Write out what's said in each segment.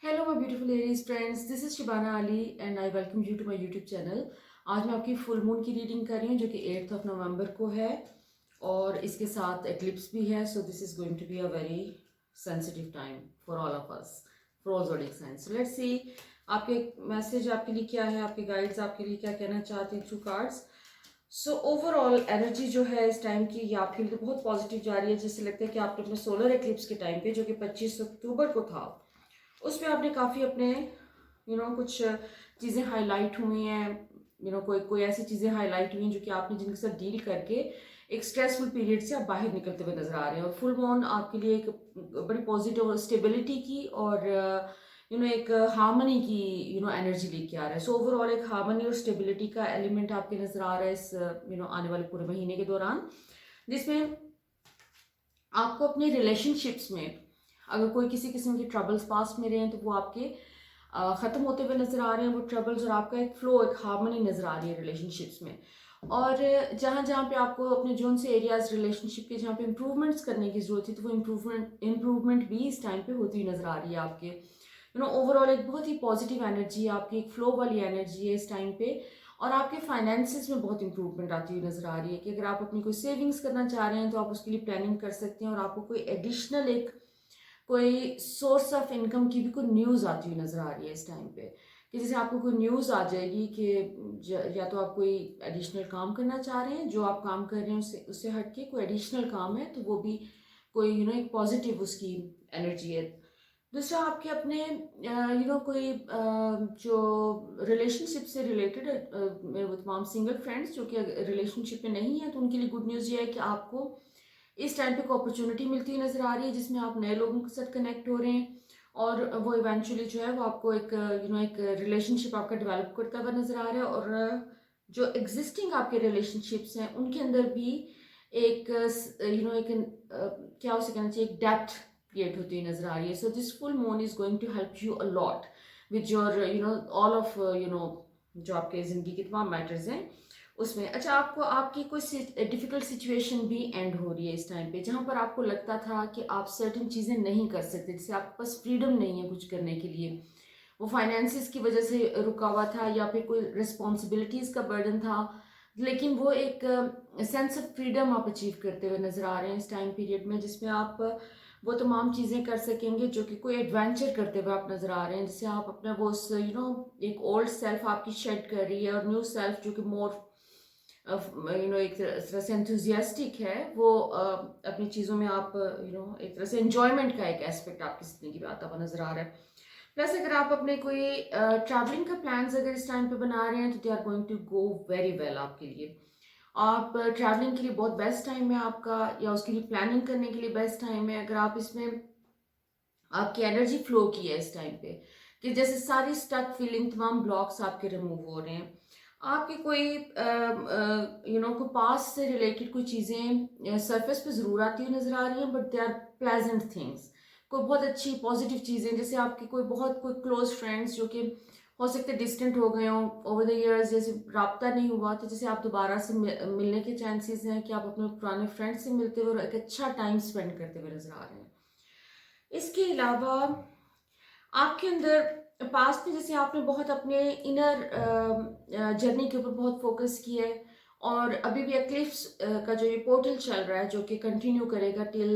Hello my beautiful ladies friends, this is Shibana Ali and I welcome you to my YouTube channel. आज मैं आपकी full moon की reading कर रही हूँ जो कि 8th ऑफ नवंबर को है और इसके साथ एक्लिप्स भी है। So this is going to be a very sensitive time for all of us, for all zodiac science. Let's see आपके मैसेज आपके लिए क्या है, आपके गाइड्स आपके लिए क्या कहना चाहते हैं through cards. So overall energy जो है इस टाइम की ये आपके लिए तो बहुत पॉजिटिव जा रही है। जैसे लगता है कि आपने अपने सोलर एक्लिप्स के टाइम पे जो कि 25 अक्टूबर को था उसमें आपने काफ़ी अपने कुछ चीज़ें हाईलाइट हुई हैं। कोई कोई ऐसी चीज़ें हाईलाइट हुई हैं जो कि आपने जिनके साथ डील करके एक स्ट्रेसफुल पीरियड से आप बाहर निकलते हुए नजर आ रहे हैं। और फुल मून आपके लिए एक बड़ी पॉजिटिव स्टेबिलिटी की और एक हार्मनी की एनर्जी लेके आ रहा है। सो ओवरऑल एक हार्मनी और स्टेबिलिटी का एलिमेंट आपके नजर आ रहा है इस आने वाले पूरे महीने के दौरान, जिसमें आपको अपने रिलेशनशिप्स में अगर कोई किसी किस्म के ट्रबल्स पास में रहे हैं तो वो आपके ख़त्म होते हुए नज़र आ रहे हैं वो ट्रबल्स, और आपका एक फ्लो, एक हार्मनी नज़र आ रही है रिलेशनशिप्स में। और जहाँ जहाँ पे आपको अपने जोन से एरियाज रिलेशनशिप के जहाँ पे इम्प्रूवमेंट्स करने की ज़रूरत थी तो वो इम्प्रूवमेंट भी इस टाइम पे होती हुई नज़र आ रही है आपके। ओवरऑल एक बहुत ही पॉजिटिव एनर्जी है आपकी, एक फ्लो वाली एनर्जी है इस टाइम पे। और आपके फाइनेंसिस में बहुत इंप्रूवमेंट आती हुई नजर आ रही है कि अगर आप अपनी कोई सेविंग्स करना चाह रहे हैं तो आप उसके लिए प्लानिंग कर सकते हैं और आपको कोई एडिशनल एक कोई सोर्स ऑफ इनकम की भी कोई न्यूज़ आती हुई नज़र आ रही है इस टाइम पे। कि जैसे आपको कोई न्यूज़ आ जाएगी कि या तो आप कोई एडिशनल काम करना चाह रहे हैं, जो आप काम कर रहे हैं उससे उससे हट के कोई एडिशनल काम है तो वो भी कोई एक पॉजिटिव उसकी एनर्जी है। दूसरा आपके अपने कोई जो रिलेशनशिप से रिलेटेड मेरे वो तमाम सिंगल फ्रेंड्स जो कि रिलेशनशिप में नहीं है तो उनके लिए गुड न्यूज़ ये है कि आपको इस टाइम पे को अपॉर्चुनिटी मिलती हुई नज़र आ रही है जिसमें आप नए लोगों के साथ कनेक्ट हो रहे हैं और वो इवेंचुअली जो है वो आपको एक एक रिलेशनशिप आपका डेवलप करता हुआ नज़र आ रहा है। और जो एग्जिस्टिंग आपके रिलेशनशिप्स हैं उनके अंदर भी एक एक क्या उसे कहना चाहिए, एक डेप्थ क्रिएट होती हुई नजर आ रही है। So this full moon is going to help you a lot with your all of जो आपके ज़िंदगी के तमाम मैटर्स हैं उसमें। अच्छा, आपको आपकी कोई डिफिकल्ट सिचुएशन भी एंड हो रही है इस टाइम पे जहां पर आपको लगता था कि आप सर्टेन चीज़ें नहीं कर सकते, जैसे आपके पास फ्रीडम नहीं है कुछ करने के लिए, वो फाइनेंसिस की वजह से रुका हुआ था या फिर कोई रिस्पॉन्सिबिलिटीज़ का बर्डन था, लेकिन वो एक सेंस ऑफ फ्रीडम आप अचीव करते हुए नजर आ रहे हैं इस टाइम पीरियड में जिसमें आप वो तमाम चीज़ें कर सकेंगे जो कि कोई एडवेंचर करते हुए आप नजर आ रहे हैं, जिससे आप अपना वो एक ओल्ड सेल्फ आपकी शेड कर रही है और न्यू सेल्फ जो कि मोर एक तरह से एंथुजियास्टिक है वो अपनी चीज़ों में आप एक तरह से एंजॉयमेंट का एक एस्पेक्ट आपकी जिंदगी में आता हुआ नजर आ रहा है। प्लस अगर आप अपने कोई ट्रैवलिंग का प्लान्स अगर इस टाइम पे बना रहे हैं तो they are going to go very well आपके लिए। आप ट्रैवलिंग के लिए बहुत बेस्ट टाइम है आपका, या उसके लिए प्लानिंग करने के लिए बेस्ट टाइम है अगर आप इसमें आपकी एनर्जी फ्लो की है इस टाइम पे कि जैसे सारी स्टक फीलिंग तमाम ब्लॉक्स आपके रिमूव हो रहे हैं। आपके कोई कोई पास से रिलेटेड कोई चीज़ें सरफेस पे ज़रूर आती हुई नज़र आ रही हैं but they are pleasant things, कोई बहुत अच्छी पॉजिटिव चीज़ें, जैसे आपके कोई क्लोज फ्रेंड्स जो कि हो सकते डिस्टेंट हो गए हों ओवर द इयर्स, जैसे राब्ता नहीं हुआ तो जैसे आप दोबारा से मिलने के चांसेस हैं कि आप अपने पुराने फ्रेंड्स से मिलते हुए और एक अच्छा टाइम स्पेंड करते हुए नजर आ रहे हैं। इसके अलावा आपके अंदर पास्ट में जैसे आपने बहुत अपने इनर जर्नी के ऊपर बहुत फोकस किया है और अभी भी एक्लिप्स का जो ये पोर्टल चल रहा है जो कि कंटिन्यू करेगा टिल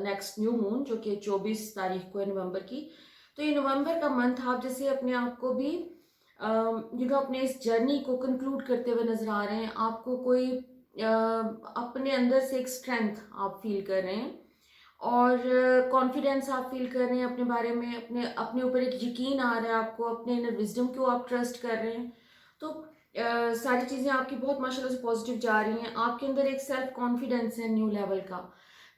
नेक्स्ट न्यू मून जो कि 24 तारीख को है नवंबर की। तो ये नवंबर का मंथ आप जैसे अपने आप को भी अपने इस जर्नी को कंक्लूड करते हुए नजर आ रहे हैं। आपको कोई अपने अंदर से एक स्ट्रेंथ आप फील कर रहे हैं और कॉन्फिडेंस आप फील कर रहे हैं अपने बारे में, अपने अपने ऊपर एक यकीन आ रहा है आपको, अपने इनर विजडम को आप ट्रस्ट कर रहे हैं। तो सारी चीज़ें आपकी बहुत माशाल्लाह से पॉजिटिव जा रही हैं। आपके अंदर एक सेल्फ कॉन्फिडेंस है न्यू लेवल का,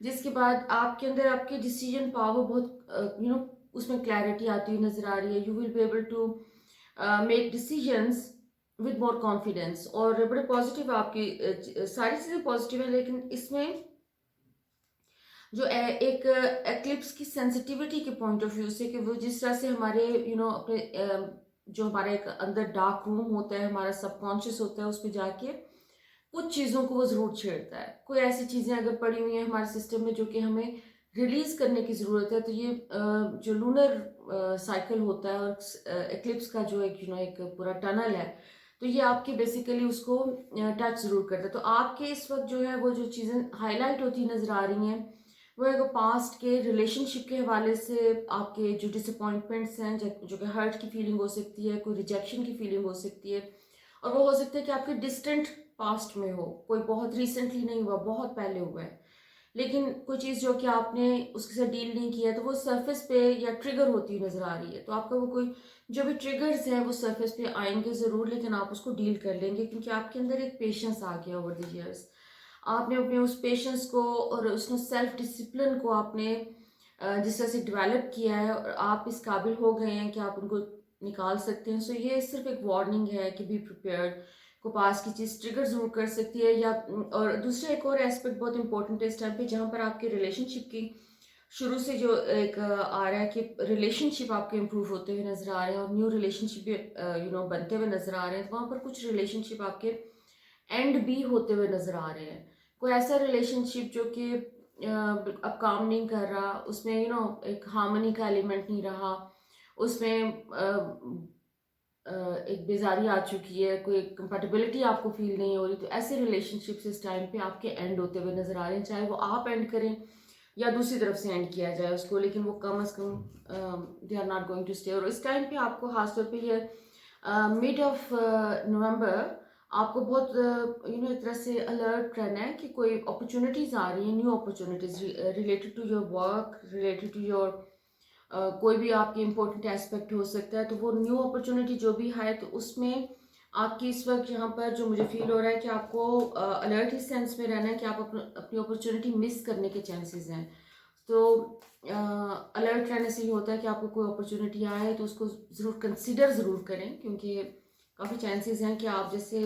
जिसके बाद आपके अंदर आपकी डिसीजन पावर बहुत उसमें क्लैरिटी आती हुई नजर आ रही है। You will be able to make decisions with more confidence और बड़े पॉजिटिव आपकी सारी चीज़ें पॉजिटिव है, लेकिन इसमें जो एक एक्लिप्स की सेंसिटिविटी के पॉइंट ऑफ व्यू से कि वो जिस तरह से हमारे अपने जो हमारे एक अंदर डार्क रूम होता है, हमारा सबकॉन्शियस होता है, उस पर जाके कुछ चीज़ों को वो ज़रूर छेड़ता है। कोई ऐसी चीज़ें अगर पड़ी हुई हैं हमारे सिस्टम में जो कि हमें रिलीज़ करने की ज़रूरत है। तो ये जो लूनर साइकिल होता है और एक्लिप्स का जो एक पूरा टनल है, तो ये आपके बेसिकली उसको टच ज़रूर करता है। तो आपके इस वक्त जो है वो जो चीज़ें हाईलाइट होती नज़र आ रही हैं, वो एक पास्ट के रिलेशनशिप के हवाले से आपके जो डिसअपॉइंटमेंट्स हैं, जो कि हर्ट की फीलिंग हो सकती है, कोई रिजेक्शन की फीलिंग हो सकती है, और वो हो सकता है कि आपके डिस्टेंट पास्ट में हो, कोई बहुत रिसेंटली नहीं हुआ, बहुत पहले हुआ है, लेकिन कोई चीज़ जो कि आपने उसके साथ डील नहीं किया है, तो वो सरफेस पे या ट्रिगर होती हुई नज़र आ रही है। तो आपका वो कोई जो भी ट्रिगर्स हैं वो सरफेस पे आएंगे ज़रूर, लेकिन आप उसको डील कर लेंगे क्योंकि आपके अंदर एक पेशेंस आ गया ओवर द ईयर्स। आपने अपने उस पेशेंस को और उसने सेल्फ डिसिप्लिन को आपने जिस तरह से डेवलप किया है, और आप इस काबिल हो गए हैं कि आप उनको निकाल सकते हैं। सो ये सिर्फ एक वार्निंग है कि बी प्रिपेयर्ड, को पास की चीज़ ट्रिगर जरूर कर सकती है। या और दूसरा एक और एस्पेक्ट बहुत इंपॉर्टेंट है इस टाइम पे, जहाँ पर आपके रिलेशनशिप की शुरू से जो एक आ रहा है कि रिलेशनशिप आपके इम्प्रूव होते हुए नजर आ रहे हैं और न्यू रिलेशनशिप भी बनते हुए नजर आ रहे हैं, तो वहाँ पर कुछ रिलेशनशिप आपके एंड भी होते हुए नजर आ रहे हैं। कोई ऐसा रिलेशनशिप जो कि अब काम नहीं कर रहा, उसमें एक हार्मनी का एलिमेंट नहीं रहा, उसमें एक बेजारी आ चुकी है, कोई कंपेटेबिलिटी आपको फील नहीं हो रही, तो ऐसे रिलेशनशिप्स इस टाइम पे आपके एंड होते हुए नजर आ रहे हैं, चाहे वो आप एंड करें या दूसरी तरफ से एंड किया जाए उसको, लेकिन वो कम अज कम they are not going to stay. और इस टाइम पे आपको खासतौर पे ये मिड ऑफ नवंबर आपको बहुत एक तरह से अलर्ट रहना है कि कोई अपॉर्चुनिटीज आ रही हैं, new opportunities related to your work, related to your कोई भी आपके इम्पोर्टेंट एस्पेक्ट हो सकता है। तो वो न्यू अपॉर्चुनिटी जो भी है, तो उसमें आपकी इस वक्त यहाँ पर जो मुझे फील हो रहा है कि आपको अलर्ट इस सेंस में रहना है कि आप अपनी अपॉर्चुनिटी मिस करने के चांसेस हैं। तो अलर्ट रहने से ये होता है कि आपको कोई अपॉर्चुनिटी आए तो उसको ज़रूर कंसिडर ज़रूर करें, क्योंकि काफ़ी चांसेस हैं कि आप जैसे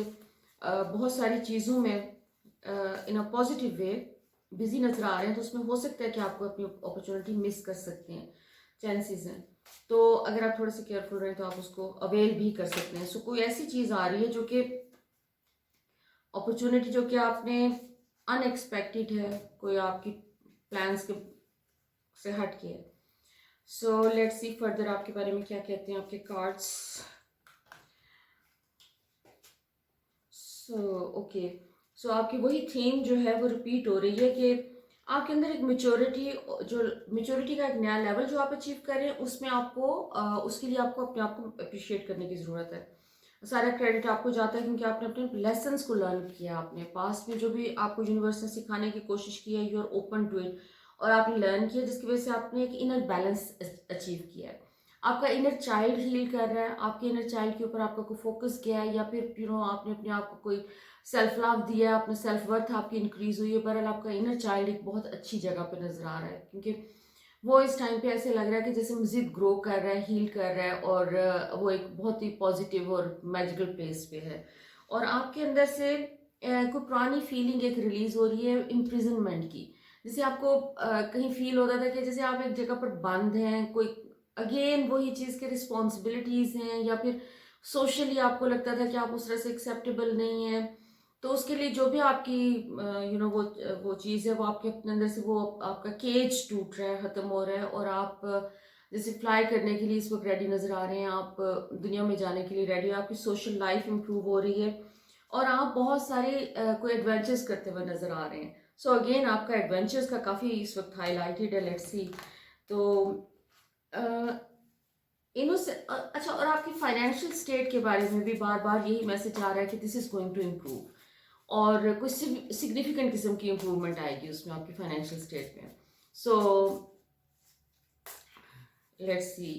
बहुत सारी चीज़ों में इन अ पॉजिटिव वे बिजी नज़र आ रहे हैं, तो उसमें हो सकता है कि आपको अपनी अपॉर्चुनिटी मिस कर सकते हैं, चांसेस हैं। तो अगर आप थोड़े से केयरफुल रहें तो आप उसको अवेल भी कर सकते हैं। सो कोई ऐसी चीज़ आ रही है जो कि अपॉर्चुनिटी जो कि आपने अनएक्सपेक्टेड है, कोई आपकी प्लान्स के से हट के है। सो लेट्स सी फर्दर आपके बारे में क्या कहते हैं आपके कार्ड्स। ओके, सो आपकी वही थीम जो है वो रिपीट हो रही है कि आपके अंदर एक मेच्योरिटी का एक नया लेवल जो आप अचीव कर रहे हैं, उसमें आपको उसके लिए आपको अपने आप को अप्रिशिएट करने की ज़रूरत है। सारा क्रेडिट आपको जाता है क्योंकि आपने अपने लेसन्स को लर्न किया, आपने पास्ट में जो भी आपको यूनिवर्स ने सिखाने की कोशिश की है, you are open to it, और आपने लर्न किया, जिसकी वजह से आपने एक इनर बैलेंस अचीव किया है। आपका इनर चाइल्ड हील कर रहा है, आपके इनर चाइल्ड के ऊपर आपका कोई फोकस किया है, या फिर आपने अपने आप को कोई सेल्फ लव दिया है, अपने सेल्फ वर्थ आपकी इंक्रीज हुई है। बहरहाल आपका इनर चाइल्ड एक बहुत अच्छी जगह पे नजर आ रहा है, क्योंकि वो इस टाइम पे ऐसे लग रहा है कि जैसे मजीद ग्रो कर रहा है, हील कर रहा है, और वो एक बहुत ही पॉजिटिव और मैजिकल प्लेस पे है। और आपके अंदर से कोई पुरानी फीलिंग एक रिलीज हो रही है इम्प्रिजनमेंट की, जैसे आपको कहीं फील होता था कि जैसे आप एक जगह पर बंद हैं, कोई अगेन वही चीज़ के रिस्पॉन्सिबिलिटीज़ हैं, या फिर सोशली आपको लगता था कि आप उस तरह से एक्सेप्टेबल नहीं है। तो उसके लिए जो भी आपकी वो चीज़ है, वो आपके अपने अंदर से वो आपका केज टूट रहा है, ख़त्म हो रहा है, और आप जैसे फ्लाई करने के लिए इस वक्त रेडी नज़र आ रहे हैं, आप दुनिया में जाने के लिए रेडी हो, आपकी सोशल लाइफ इम्प्रूव हो रही है, और आप बहुत सारे कोई एडवेंचर्स करते हुए नज़र आ रहे हैं। सो अगेन आपका एडवेंचर्स का काफ़ी इस वक्त हाईलाइटेड है, लेट्स सी। तो इनो से अच्छा, और आपकी फाइनेंशियल स्टेट के बारे में भी बार बार यही मैसेज आ रहा है कि this is going to improve, और कुछ सिग्निफिकेंट किस्म की इम्प्रूवमेंट आएगी उसमें आपकी फाइनेंशियल स्टेट में। सो लेट्स सी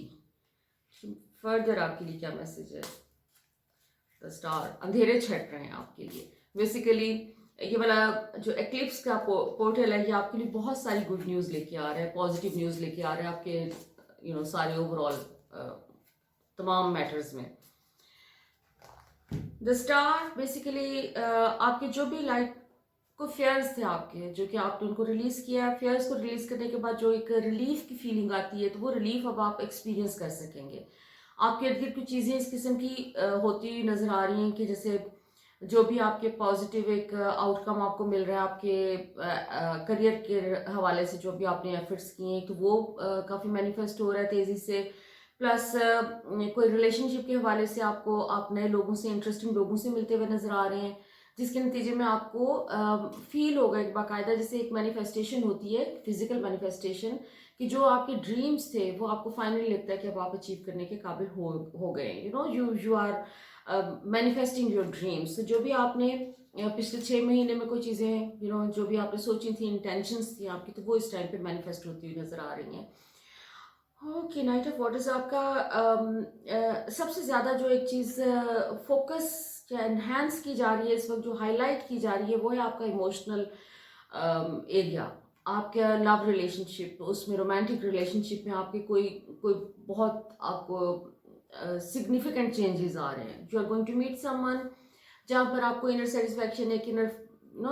फर्दर आपके लिए क्या मैसेज है। द स्टार, अंधेरे छट रहे हैं आपके लिए। बेसिकली ये वाला जो एक्लिप्स का पोर्टल है, ये आपके लिए बहुत सारी गुड न्यूज़ लेके आ रहा है, पॉजिटिव न्यूज़ लेके आ रहा है आपके सारे ओवरऑल तमाम मैटर्स में। द स्टार बेसिकली आपके जो भी लाइफ को फेयर्स थे आपके, जो कि आपने उनको रिलीज किया है, फेयर्स को रिलीज करने के बाद जो एक रिलीफ की फीलिंग आती है, तो वो रिलीफ अब आप एक्सपीरियंस कर सकेंगे। आपके इर्द गिर्द कुछ चीज़ें इस किस्म की होती हुई नजर आ रही हैं कि जैसे जो भी आपके पॉजिटिव एक आउटकम आपको मिल रहा है आपके करियर के हवाले से, जो भी आपने एफर्ट्स किए हैं, तो वो काफ़ी मैनिफेस्ट हो रहा है तेज़ी से। प्लस कोई रिलेशनशिप के हवाले से आपको आप नए लोगों से, इंटरेस्टिंग लोगों से मिलते हुए नज़र आ रहे हैं, जिसके नतीजे में आपको फील होगा एक बाकायदा, जैसे एक मैनिफेस्टेशन होती है, फिजिकल मैनिफेस्टेशन, कि जो आपके ड्रीम्स थे वो आपको फाइनली लगता है कि अब आप अचीव करने के काबिल हो गए। You are manifesting your dreams. तो जो भी आपने पिछले 6 महीने में कोई चीज़ें जो भी आपने सोची थी, इंटेंशंस थी आपकी, तो वो इस टाइम पे मैनिफेस्ट होती हुई नजर आ रही हैं। ओके, नाइट ऑफ वाटर्स आपका सबसे ज़्यादा जो एक चीज़ फोकस या एनहांस की जा रही है इस वक्त, जो हाईलाइट की जा रही है, वो है आपका इमोशनल एरिया। आपका लव रिलेशनशिप, उसमें रोमांटिक रिलेशनशिप में आपके कोई कोई बहुत आपको सिग्निफिकेंट चेंजेस आ रहे हैं। You are going to meet someone जहाँ पर आपको इनर सेटिस्फैक्शन, एक इनर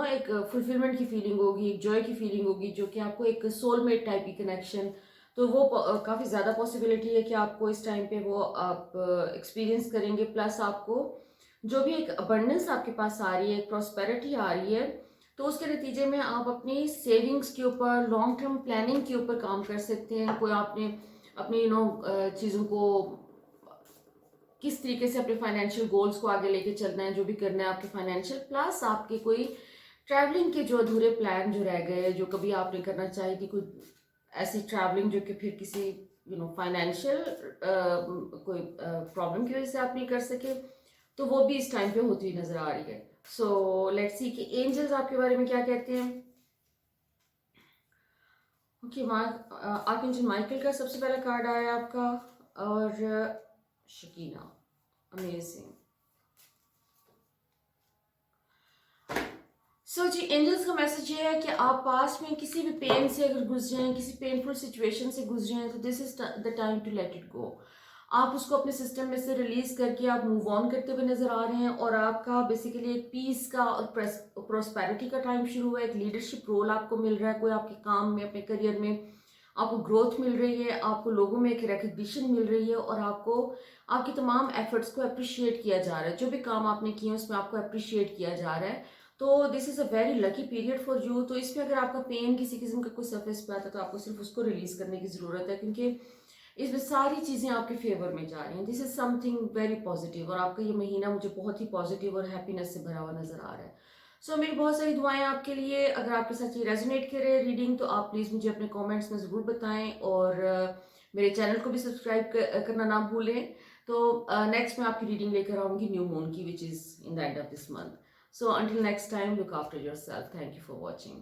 एक फुलफिलमेंट की फीलिंग होगी, एक जॉय की फीलिंग होगी, जो कि आपको एक सोलमेट टाइप की कनेक्शन, तो वो काफ़ी ज़्यादा पॉसिबिलिटी है कि आपको इस टाइम पे वो आप एक्सपीरियंस करेंगे। प्लस आपको जो भी एक अबंडेंस आपके पास आ रही है, एक प्रॉस्पेरिटी आ रही है, तो उसके नतीजे में आप अपनी सेविंग्स के ऊपर, लॉन्ग टर्म प्लानिंग के ऊपर काम कर सकते हैं। कोई आपने अपनी चीज़ों को किस तरीके से अपने फाइनेंशियल गोल्स को आगे लेके चलना है, जो भी करना है आपके फाइनेंशियल, प्लस आपके कोई ट्रैवलिंग के जो अधूरे प्लान जो रह गए, जो कभी आपने करना चाहिए थी, कोई ऐसी ट्रैवलिंग जो कि फिर किसी फाइनेंशियल कोई प्रॉब्लम की वजह से आप नहीं कर सके, तो वो भी इस टाइम पे होती हुई नजर आ रही है। सो लेट्स सी कि एंजल्स आपके बारे में क्या कहते हैं। ओके, आर्कएंजल माइकल का सबसे पहला कार्ड आया आपका, और शकीना, अमेजिंग। सो जी, एंजल्स का मैसेज ये है कि आप पास में किसी भी पेन से अगर गुजरे हैं, किसी पेनफुल सिचुएशन से गुजरे हैं, तो this is the time to let it go. आप उसको अपने सिस्टम में से रिलीज करके आप मूव ऑन करते हुए नजर आ रहे हैं, और आपका बेसिकली एक पीस का और प्रोस्पेरिटी का टाइम शुरू हुआ है। एक लीडरशिप रोल आपको मिल रहा है, कोई आपके काम में, अपने करियर में आपको ग्रोथ मिल रही है, आपको लोगों में एक रिकग्निशन मिल रही है, और आपको आपकी तमाम एफर्ट्स को अप्रिशिएट किया जा रहा है। जो भी काम आपने किए उसमें आपको अप्रिशिएट किया जा रहा है। तो this is a very lucky period for you. तो इसमें अगर आपका पेन किसी किस्म का कोई सरफेस पे आता है, तो आपको सिर्फ उसको रिलीज करने की ज़रूरत है, क्योंकि इसमें सारी चीज़ें आपके फेवर में जा रही हैं। This is something very positive, और आपका ये महीना मुझे बहुत ही पॉजिटिव और हैप्पीनेस से भरा हुआ नजर आ रहा है। सो मेरी बहुत सारी दुआएं आपके लिए। अगर आपके साथ ये रेजोनेट करे रीडिंग, तो आप प्लीज़ मुझे अपने कमेंट्स में ज़रूर बताएं, और मेरे चैनल को भी सब्सक्राइब करना ना भूलें। तो नेक्स्ट मैं आपकी रीडिंग लेकर आऊँगी न्यू मून की, which is in the end of this month. So until next time, look after yourself. Thank you for watching.